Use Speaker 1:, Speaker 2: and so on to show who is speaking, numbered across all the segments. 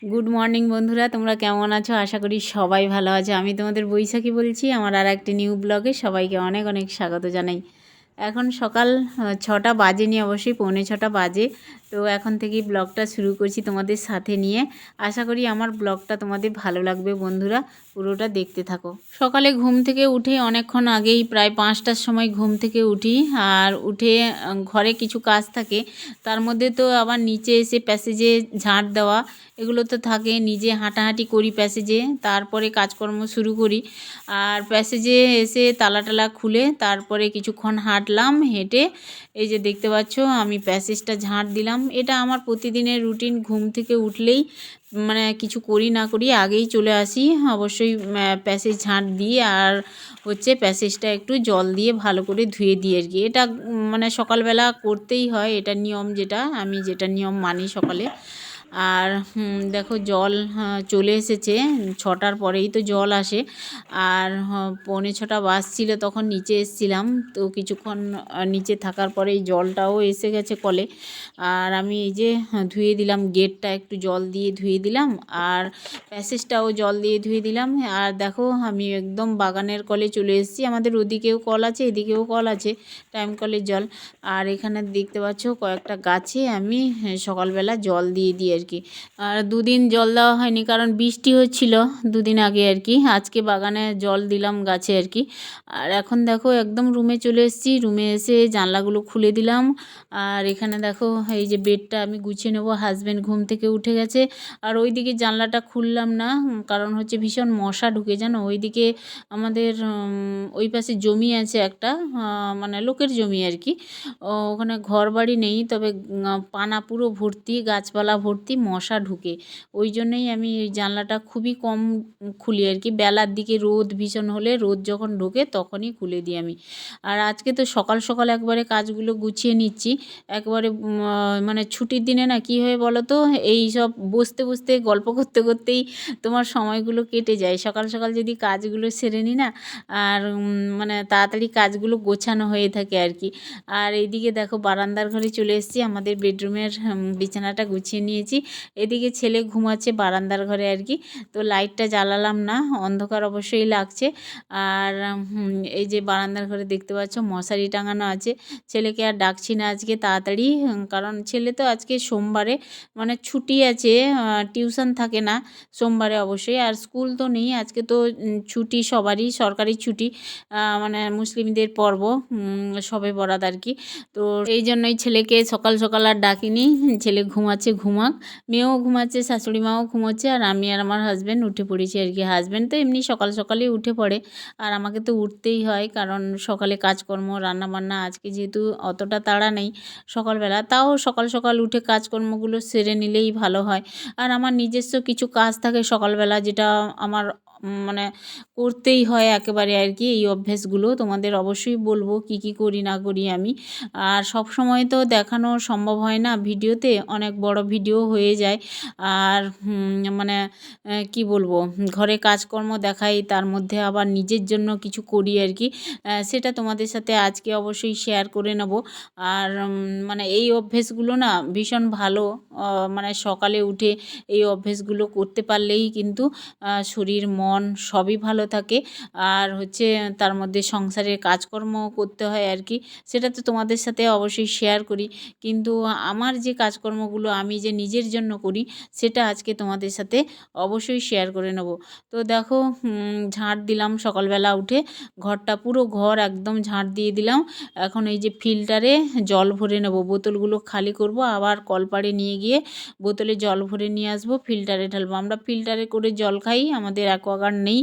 Speaker 1: Good morning বন্ধুরা, তোমরা কেমন আছো? আশা করি সবাই ভালো আছে। আমি তোমাদের বৈশাখী বলছি। আমার আর একটি নিউ ব্লগে সবাইকে অনেক অনেক স্বাগত জানাই। এখন সকাল 6টা বাজেনি, অবশ্যই 6:45 বাজে। তো এখন থেকেই ব্লগটা শুরু করছি তোমাদের সাথে নিয়ে। আশা করি আমার ব্লগটা তোমাদের ভালো লাগবে বন্ধুরা, পুরোটা দেখতে থাকো। সকালে ঘুম থেকে উঠে অনেকক্ষণ আগেই, প্রায় 5টার সময় ঘুম থেকে উঠি। আর উঠে ঘরে কিছু কাজ থাকে, তার মধ্যে তো আবার নিচে এসে প্যাসেজে ঝাঁট দেওয়া এগুলো তো থাকে। নিজে হাঁটাহাঁটি করি প্যাসেজে, তারপরে কাজকর্ম শুরু করি। আর প্যাসেজে এসে তালা টালা খুলে তারপরে কিছুক্ষণ হাঁটলাম। হেঁটে এই যে দেখতে পাচ্ছ আমি প্যাসেজটা ঝাঁট দিলাম। এটা আমার প্রতিদিনের রুটিন। ঘুম থেকে উঠলেই মানে কিছু করি না করি আগেই চলে আসি অবশ্যই প্যাসেজ ঝাঁট দিয়ে, আর হচ্ছে প্যাসেজটা একটু জল দিয়ে ভালো করে ধুয়ে দিই আর কি। এটা মানে সকালবেলা করতেই হয়, এটা নিয়ম, যেটা নিয়ম মানি সকালে। আর দেখো জল চলে এসেছে, 6টার পরেই তো জল আসে। আর 6:45 বাজছিল তখন নিচে এসেছিলাম। তো কিছুক্ষণ নিচে থাকার পরে এই জলটাও এসে গেছে কলে। আর আমি এই যে ধুয়ে দিলাম, গেটটা একটু জল দিয়ে ধুয়ে দিলাম, আর প্যাসেজটাও জল দিয়ে ধুয়ে দিলাম। আর দেখো আমি একদম বাগানের কলে চলে এসেছি। আমাদের ওদিকেও কল আছে, এদিকেও কল আছে, টাইম কলের জল। আর এখানে দেখতে পাচ্ছ কয়েকটা গাছে আমি সকালবেলা জল দিয়ে দিই আর কি। আর দুদিন জল দেওয়া হয়নি কারণ বৃষ্টি হচ্ছিল দুদিন আগে আর কি। আজকে বাগানে জল দিলাম গাছে আর কি। আর এখন দেখো একদম রুমে চলে এসেছি। রুমে এসে জানলাগুলো খুলে দিলাম। আর এখানে দেখো এই যে বেডটা আমি গুছিয়ে নেবো। হাজব্যান্ড ঘুম থেকে উঠে গেছে। আর ওইদিকে জানলাটা খুললাম না, কারণ হচ্ছে ভীষণ মশা ঢুকে, জানো। ওইদিকে আমাদের ওই পাশে জমি আছে একটা, মানে লোকের জমি আর কি। ওখানে ঘর বাড়ি নেই, তবে পানা পুরো ভর্তি, গাছপালা ভর্তি, মশা ঢুকে। ওই জন্যই আমি ওই জানলাটা খুবই কম খুলি আর কি। বেলার দিকে রোদ ভীষণ হলে, রোদ যখন ঢোকে তখনই খুলে দিই আমি। আর আজকে তো সকাল সকাল একবারে কাজগুলো গুছিয়ে নিচ্ছি একবারে। মানে ছুটির দিনে না কি হয় বলো তো, এই সব বসতে বসতে গল্প করতে করতেই তোমার সময়গুলো কেটে যায়। সকাল সকাল যদি কাজগুলো সেরে নিই না, আর মানে তাড়াতাড়ি কাজগুলো গোছানো হয়ে থাকে আর কি। আর এইদিকে দেখো বারান্দার ঘরে চলে এসেছি। আমাদের বেডরুমের বিছানাটা গুছিয়ে নিয়েছি। এদিকে ছেলে ঘুমাচ্ছে বারান্দার ঘরে আর কি। তো লাইটটা জ্বালালাম না, অন্ধকার অবশ্যই লাগছে। আর এই যে বারান্দার ঘরে দেখতে পাচ্ছ মশারি টাঙানো আছে। ছেলেকে আর ডাকছি না আজকে তাড়াতাড়ি, কারণ ছেলে তো আজকে সোমবারে মানে ছুটি আছে, টিউশন থাকে না সোমবারে অবশ্যই। আর স্কুল তো নেই আজকে, তো ছুটি সবারই, সরকারি ছুটি, মানে মুসলিমদের পর্ব শবে বরাত আর কি। তো এই জন্যই ছেলেকে সকাল সকাল আর ডাকিনি। ছেলে ঘুমাচ্ছে, ঘুমাক। মেয়েও ঘুমাচ্ছে, শাশুড়ি মাও ঘুমোচ্ছে, আর আমি আর আমার হাজব্যান্ড উঠে পড়েছি আর কি। হাজব্যান্ড তো এমনি সকাল সকালেই উঠে পড়ে, আর আমাকে তো উঠতেই হয় কারণ সকালে কাজকর্ম রান্নাবান্না। আজকে যেহেতু অতটা তাড়া নেই সকালবেলা, তাও সকাল সকাল উঠে কাজকর্মগুলো সেরে নিলেই ভালো হয়। আর আমার নিজস্ব কিছু কাজ থাকে সকালবেলা, যেটা আমার মানে করতেই হয় একেবারে আর কি। এই অভ্যেসগুলো তোমাদের অবশ্যই বলবো কি কি করি না করি আমি। আর সব সময় তো দেখানো সম্ভব হয় না ভিডিওতে, অনেক বড় ভিডিও হয়ে যায়। আর মানে কি বলবো, ঘরে কাজকর্ম দেখাই, তার মধ্যে আবার নিজের জন্য কিছু করি আর কি। সেটা তোমাদের সাথে আজকে অবশ্যই শেয়ার করে নেব। আর মানে এই অভ্যেসগুলো না ভীষণ ভালো। মানে সকালে উঠে এই অভ্যেসগুলো করতে পারলেই কিন্তু শরীর মন সবই ভালো থাকে। আর হচ্ছে তার মধ্যে সংসারের কাজকর্ম করতে হয় আর কি। সেটা তো তোমাদের সাথে অবশ্যই শেয়ার করি, কিন্তু আমার যে কাজকর্মগুলো আমি যে নিজের জন্য করি সেটা আজকে তোমাদের সাথে অবশ্যই শেয়ার করে নেব। তো দেখো ঝাঁট দিলাম সকালবেলা উঠে, ঘরটা পুরো ঘর একদম ঝাঁট দিয়ে দিলাম। এখন এই যে ফিল্টারে জল ভরে নেব, বোতলগুলো খালি করব, আবার কলপাড়ে নিয়ে গিয়ে বোতলে জল ভরে নিয়ে আসবো, ফিল্টারে ঢালবো। আমরা ফিল্টারে করে জল খাই, আমাদের অ্যাকোয়াগার্ড নেই।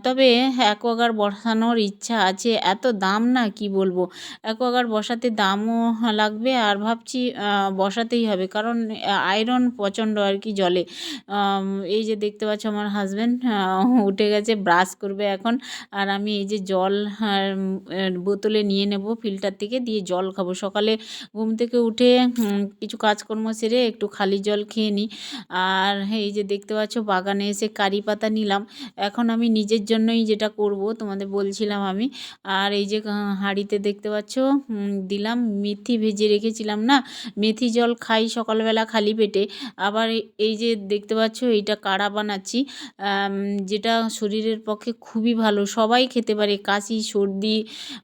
Speaker 1: তবে অ্যাকোয়াগার্ড বসানোর ইচ্ছা আছে, এত দাম না কি বলবো। অ্যাকোয়াগার্ড বসাতে দামও লাগবে, আর ভাবছি বসাতেই হবে, কারণ আয়রন প্রচণ্ড আর কি জলে। এই যে দেখতে পাচ্ছ আমার হাজব্যান্ড উঠে গেছে, ব্রাশ করবে এখন। আর আমি এই যে জল বোতলে নিয়ে নেব ফিল্টার থেকে, দিয়ে জল খাবো। সকালে ঘুম থেকে উঠে কিছু কাজকর্ম সেরে একটু খালি জল খেয়ে নিই। আর এই যে দেখতে পাচ্ছ বাগানে এসে কারি পাতা নিলাম। এখন আমি নিজের জন্যই যেটা করব তোমাদের বলছিলাম আমি। আর এই যে হাঁড়িতে দেখতে পাচ্ছ দিলাম মেথি ভেজে রেখেছিলাম না, মেথি জল খাই সকালবেলা খালি পেটে। আবার এই যে দেখতে পাচ্ছ এইটা কাড়া বানাচ্ছি, যেটা শরীরের পক্ষে খুবই ভালো, সবাই খেতে পারে। কাশি সর্দি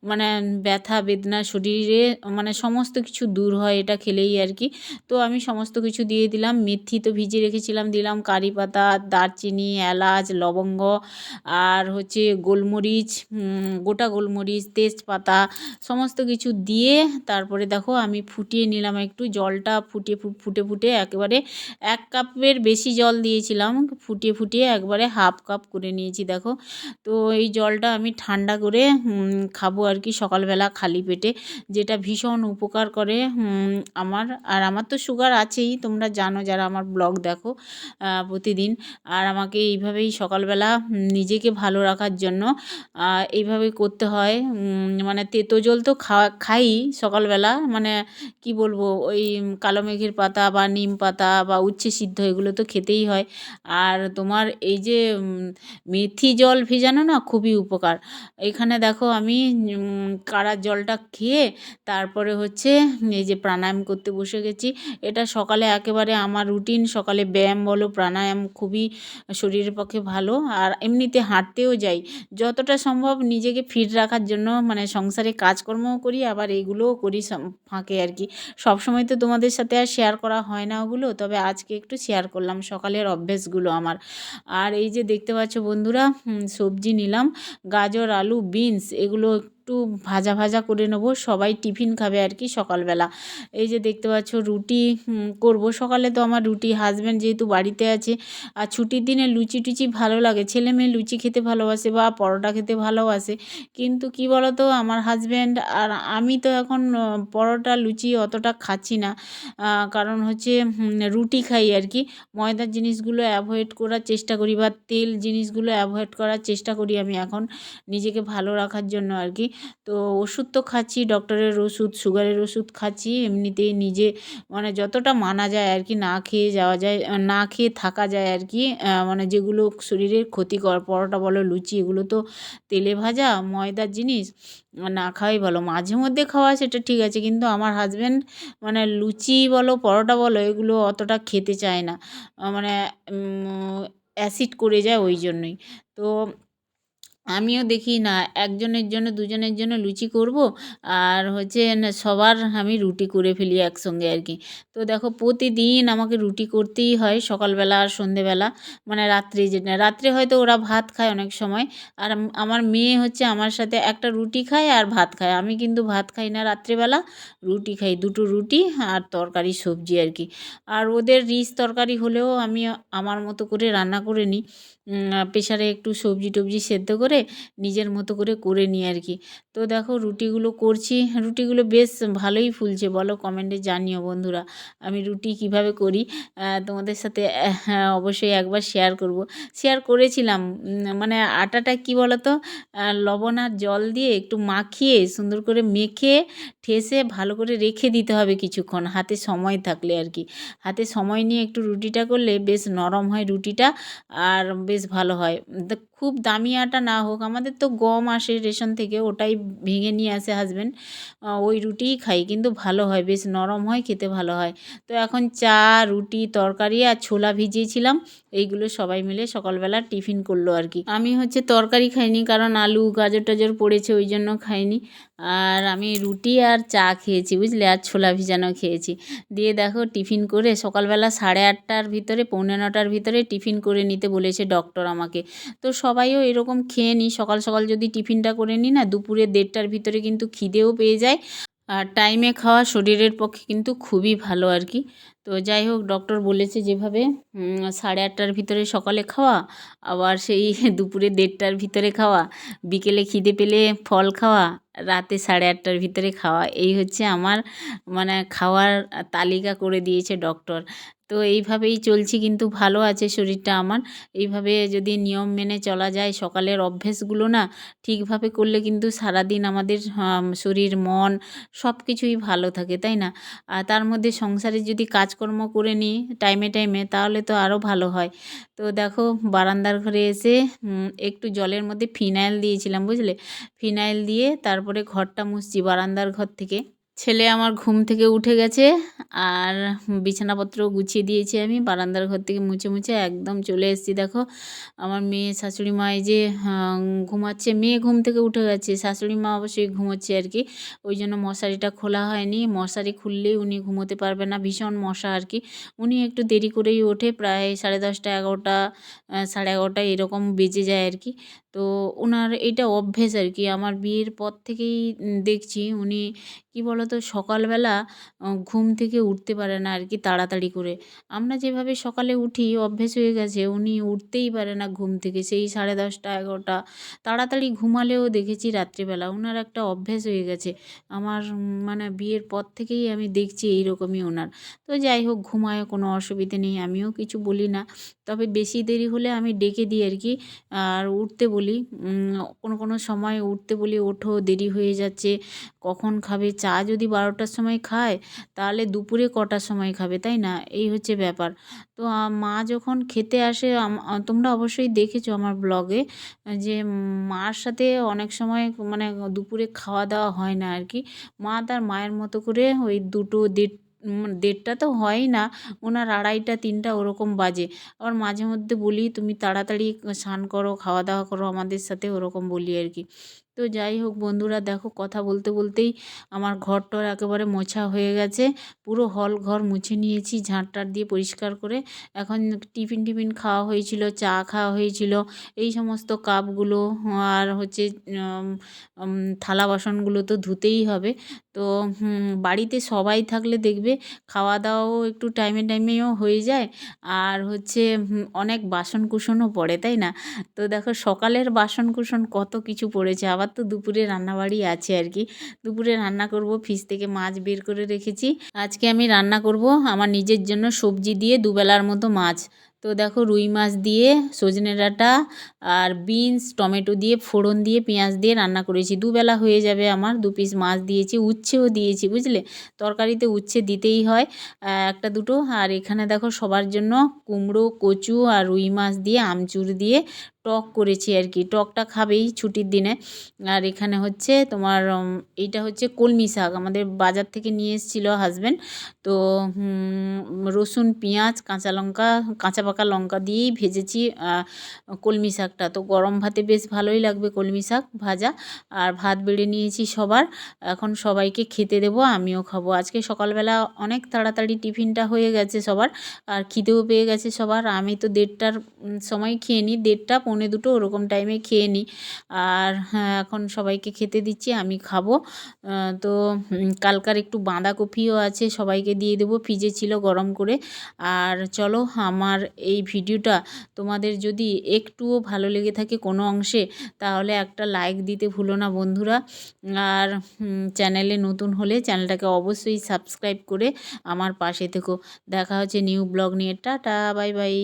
Speaker 1: মানে ব্যথা বেদনা শরীরে মানে সমস্ত কিছু দূর হয় এটা খেলেই আর কি। তো আমি সমস্ত কিছু দিয়ে দিলাম, মেথি তো ভিজিয়ে রেখেছিলাম, দিলাম কারি পাতা, দারচিনি, এলাচ, লবঙ্গ, আর হচ্ছে গোলমরিচ, গোটা গোলমরিচ, তেজপাতা, সমস্ত কিছু দিয়ে তারপরে দেখো আমি ফুটিয়ে নিলাম একটু জলটা, ফুটে ফুটে একেবারে 1 কাপের বেশি জল দিয়েছিলাম, ফুটিয়ে ফুটিয়ে একবারে হাফ কাপ করে নিয়েছি দেখো। তো এই জলটা আমি ঠান্ডা করে খাবো আর কি সকালবেলা খালি পেটে, যেটা ভীষণ উপকার করে আমার। আর আমার তো সুগার আছেই, তোমরা জানো যারা আমার ব্লগ দেখো প্রতিদিন। আর আমাকে এইভাবেই সকালবেলা নিজেকে ভালো রাখার জন্য এইভাবেই করতে হয়। মানে তেতো জল তো খাই সকালবেলা, মানে কি বলবো, ওই কালো মেঘের পাতা বা নিম পাতা বা উচ্ছে সিদ্ধ এগুলো তো খেতেই হয়। আর তোমার এই যে মেথি জল ভেজানো না খুবই উপকার। এখানে দেখো আমি কাড়া জলটা খেয়ে তারপরে হচ্ছে এই যে প্রাণায়াম করতে বসে গেছি। এটা সকালে একেবারে আমার রুটিন, সকালে ব্যায়াম বলো প্রাণায়াম খুবই শরীরের পক্ষে ভালো। আর এমনিতে হাঁটতেও যাই যতটা সম্ভব নিজেকে ফিট রাখার জন্য, মানে সংসারে কাজকর্মও করি আবার এইগুলোও করি ফাঁকে আর কি। সবসময় তো তোমাদের সাথে আর শেয়ার করা হয় না ওগুলো, তবে আজকে একটু শেয়ার করলাম সকালের অভ্যেসগুলো আমার। আর এই যে দেখতে পাচ্ছ বন্ধুরা সবজি নিলাম, গাজর, আলু, বিনস, এগুলো একটু ভাজা ভাজা করে নেবো, সবাই টিফিন খাবে আর কি সকালবেলা। এই যে দেখতে পাচ্ছ রুটি করব সকালে, তো আমার রুটি, হাজব্যান্ড যেহেতু বাড়িতে আছে, আর ছুটির দিনে লুচি টুচি ভালো লাগে, ছেলে মেয়ে লুচি খেতে ভালোবাসে বা পরোটা খেতে ভালোবাসে। কিন্তু কি বলো তো, আমার হাজব্যান্ড আর আমি তো এখন পরোটা লুচি অতটা খাচ্ছি না, কারণ হচ্ছে রুটি খাই আর কি। ময়দার জিনিসগুলো অ্যাভয়েড করার চেষ্টা করি বা তেল জিনিসগুলো অ্যাভয়েড করার চেষ্টা করি আমি এখন নিজেকে ভালো রাখার জন্য আর কি। তো ওষুধ তো খাচ্ছি, ডক্টরের ওষুধ, সুগারের ওষুধ খাচ্ছি, এমনিতেই নিজে মানে যতটা মানা যায় আর কি না খেয়ে যাওয়া যায়, না খেয়ে থাকা যায় আর কি। মানে যেগুলো শরীরের ক্ষতিকর, পরোটা বলো লুচি, এগুলো তো তেলে ভাজা ময়দার জিনিস, না খাওয়াই ভালো। মাঝে মধ্যে খাওয়া সেটা ঠিক আছে, কিন্তু আমার হাজব্যান্ড মানে লুচি বলো পরোটা বলো এগুলো অতটা খেতে চায় না, মানে অ্যাসিড করে যায় ওই জন্যই। তো আমিও দেখি না একজনের জন্য দুজনের জন্য লুচি করব, আর হচ্ছে না সবার আমি রুটি করে ফেলি একসঙ্গে আর কি। তো দেখো প্রতিদিন আমাকে রুটি করতেই হয় সকালবেলা আর সন্ধেবেলা, মানে রাত্রে, যেটা রাত্রে হয়তো ওরা ভাত খায় অনেক সময়। আর আমার মেয়ে হচ্ছে আমার সাথে একটা রুটি খায় আর ভাত খায়, আমি কিন্তু ভাত খাই না রাত্রেবেলা, রুটি খাই, দুটো রুটি আর তরকারি সবজি আর কি। আর ওদের রিচ তরকারি হলেও আমি আমার মতো করে রান্না করে নিই, প্রেশারে একটু সবজি টবজি সেদ্ধ করে নিজের মতো করে নিই আর কি। তো দেখো রুটিগুলো করছি, রুটিগুলো বেশ ভালোই ফুলছে, বলো কমেন্টে জানিও বন্ধুরা আমি রুটি কিভাবে করি। তোমাদের সাথে হ্যাঁ অবশ্যই একবার শেয়ার করেছিলাম। মানে আটাটা কি বলো তো, লবণ আর জল দিয়ে একটু মাখিয়ে সুন্দর করে মেখে ঠেসে ভালো করে রেখে দিতে হবে কিছুক্ষণ, হাতে সময় থাকলে আর কি। হাতে সময় নিয়ে একটু রুটিটা করলে বেশ নরম হয় রুটিটা, আর বেশ ভালো হয়। খুব দামি আটা না হোক, আমাদের তো গম আসে রেশন থেকে, ওটাই ভেঙে নিয়ে আসে হাজব্যান্ড, ওই রুটিই খাই, কিন্তু ভালো হয়, বেশ নরম হয়, খেতে ভালো হয়। তো এখন চা, রুটি, তরকারি আর ছোলা ভিজিয়েছিলাম, এইগুলো সবাই মিলে সকালবেলা টিফিন করলো আর কি। আমি হচ্ছে তরকারি খাইনি, কারণ আলু গাজর টাজর পড়েছে ওই জন্য খাইনি। আর আমি রুটি আর চা খেয়েছি বুঝলে, আর ছোলা ভিজানো খেয়েছি। দিয়ে দেখো টিফিন করে সকালবেলা 8:30টার ভিতরে, 8:45টার ভিতরে টিফিন করে নিতে বলেছে ডক্টর আমাকে। তো সবাইও এরকম খেয়ে নিই, সকাল সকাল যদি টিফিনটা করে নিই না, দুপুরে 1:30টার ভিতরে কিন্তু খিদেও পেয়ে যায়। আর টাইমে খাওয়া শরীরের পক্ষে কিন্তু খুবই ভালো আর কি। তো যাই হোক ডক্টর বলেছে যেভাবে 8:30টার ভিতরে সকালে খাওয়া, আবার সেই দুপুরে 1:30টার ভিতরে খাওয়া, বিকেলে খিদে পেলে ফল খাওয়া, রাতে 8:30টার ভিতরে খাওয়া, এই হচ্ছে আমার মানে খাওয়ার তালিকা করে দিয়েছে ডক্টর। তো এইভাবেই চলছি, কিন্তু ভালো আছে শরীরটা আমার। এইভাবে যদি নিয়ম মেনে চলা যায়, সকালের অভ্যেসগুলো না ঠিকভাবে করলে কিন্তু সারাদিন আমাদের শরীর মন সব কিছুই ভালো থাকে, তাই না? আর তার মধ্যে সংসারে যদি কাজকর্ম করে নিই টাইমে টাইমে, তাহলে তো আরও ভালো হয়। তো দেখো, বারান্দার ঘরে এসে একটু জলের মধ্যে ফিনাইল দিয়েছিলাম, বুঝলে? ফিনাইল দিয়ে তারপরে ঘরটা মুছছি, বারান্দার ঘর থেকে। ছেলে আমার ঘুম থেকে উঠে গেছে, আর বিছানাপত্রও গুছিয়ে দিয়েছি আমি। বারান্দার ঘর থেকে মুছে মুছে একদম চলে এসেছি। দেখো, আমার মেয়ে শাশুড়ি মা এই যে ঘুমাচ্ছে। মেয়ে ঘুম থেকে উঠে গেছে, শাশুড়ি মা অবশ্যই ঘুমোচ্ছে আর কি। ওই জন্য মশারিটা খোলা হয়নি। মশারি খুললেই উনি ঘুমোতে পারবে না, ভীষণ মশা আর কি। উনি একটু দেরি করেই ওঠে, প্রায় 10:30 11টা 11:30 এরকম বেজে যায় আর কি। তো ওনার এটা অভ্যেস আর কি। আমার বিয়ের পর থেকেই দেখছি উনি, কী বলো তো, সকালবেলা ঘুম থেকে উঠতে পারে না আর কি তাড়াতাড়ি করে। আমরা যেভাবে সকালে উঠি অভ্যেস হয়ে গেছে, উনি উঠতেই পারে না ঘুম থেকে, সেই 10:30 11টা। তাড়াতাড়ি ঘুমালেও দেখেছি রাত্রিবেলা, ওনার একটা অভ্যেস হয়ে গেছে। আমার মানে বিয়ের পর থেকেই আমি দেখছি এইরকমই ওনার। তো যাই হোক, ঘুমায়, কোনো অসুবিধে নেই, আমিও কিছু বলি না। তবে বেশি দেরি হলে আমি ডেকে দিই আর কি, আর উঠতে বলি। কোনো কোনো সময় উঠতে বলি, ওঠো, দেরি হয়ে যাচ্ছে, কখন খাবে? চা যদি 12টার সময় খায়, তাহলে দুপুরে কটার সময় খাবে, তাই না? এই হচ্ছে ব্যাপার। তো মা যখন খেতে আসে, তোমরা অবশ্যই দেখেছো আমার ব্লগে, যে মার সাথে অনেক সময় মানে দুপুরে খাওয়া দাওয়া হয় না আর কি। মা তার মায়ের মতো করে ওই 2টো 1:30টা তো হয়ই না, ওনার 2:30 3টা ওরকম বাজে। আবার মাঝে মধ্যে বলি, তুমি তাড়াতাড়ি স্নান করো, খাওয়া দাওয়া করো আমাদের সাথে, ওরকম বলি আর কি। তো যাই হোক বন্ধুরা, দেখো, কথা বলতে বলতেই আমার ঘর-টর একেবারে মোছা হয়ে গেছে। পুরো হল ঘর মুছে নিয়েছি ঝাঁট-টাট দিয়ে পরিষ্কার করে। এখন টিফিন খাওয়া হয়েছিল, চা খাওয়া হয়েছিল, এই সমস্ত কাপগুলো আর হচ্ছে উম উম থালা বাসনগুলো তো ধুতেই হবে। তো বাড়িতে সবাই থাকলে দেখবে খাওয়া দাওয়াও একটু টাইমে টাইমেও হয়ে যায়, আর হচ্ছে অনেক বাসন-কুসনও পড়ে, তাই না? তো দেখো, সকালের বাসন-কুসন কত কিছু পড়েছে, আবার তো দুপুরে রান্নাবাড়ি আছে আর কি। দুপুরে রান্না করব, ফ্রিজ থেকে মাছ বের করে রেখেছি। আজকে আমি রান্না করব আমার নিজের জন্য সবজি দিয়ে দুবেলার মতো মাছ। তো দেখো, রুই মাছ দিয়ে সজনে ডাঁটা আর বিনস টমেটো দিয়ে ফোড়ন দিয়ে পেঁয়াজ দিয়ে রান্না করেছি। দুবেলা হয়ে যাবে আমার। 2 পিস মাছ দিয়েছি, উচ্ছেও দিয়েছি, বুঝলে? তরকারিতে উচ্ছে দিতেই হয় একটা দুটো। আর এখানে দেখো, সবার জন্য কুমড়ো, কচু আর রুই মাছ দিয়ে আমচুর দিয়ে টক করেছি আর কি। টকটা খাবেই ছুটির দিনে। আর এখানে হচ্ছে তোমার এইটা হচ্ছে কলমি শাক, আমাদের বাজার থেকে নিয়ে এসেছিলো হাজব্যান্ড। তো রসুন, পেঁয়াজ, কাঁচা লঙ্কা, কাঁচা পাকা লঙ্কা দিয়েই ভেজেছি কলমি শাকটা। তো গরম ভাতে বেশ ভালোই লাগবে কলমি শাক ভাজা। আর ভাত বেড়ে নিয়েছি সবার, এখন সবাইকে খেতে দেবো, আমিও খাবো। আজকে সকালবেলা অনেক তাড়াতাড়ি টিফিনটা হয়ে গেছে সবার, আর খিদেও পেয়ে গেছে সবার। আমি তো 1:30টার সময় খেয়ে নিই, 1:30 পৌনে 2টো ওরকম টাইমে খেয়ে নিই। আর হ্যাঁ, এখন সবাইকে খেতে দিচ্ছি, আমি খাবো। তো কালকার একটু বাঁধাকপিও আছে, সবাইকে দিয়ে দেবো, ফ্রিজে ছিল গরম করে। আর চলো, আমার এই ভিডিওটা তোমাদের যদি একটুও ভালো লেগে থাকে কোনো অংশে, তাহলে একটা লাইক দিতে ভুলো না বন্ধুরা। আর চ্যানেলে নতুন হলে চ্যানেলটাকে অবশ্যই সাবস্ক্রাইব করে আমার পাশে থেকো। দেখা হচ্ছে নিউ ব্লগ নিয়ে। Tata, bye bye.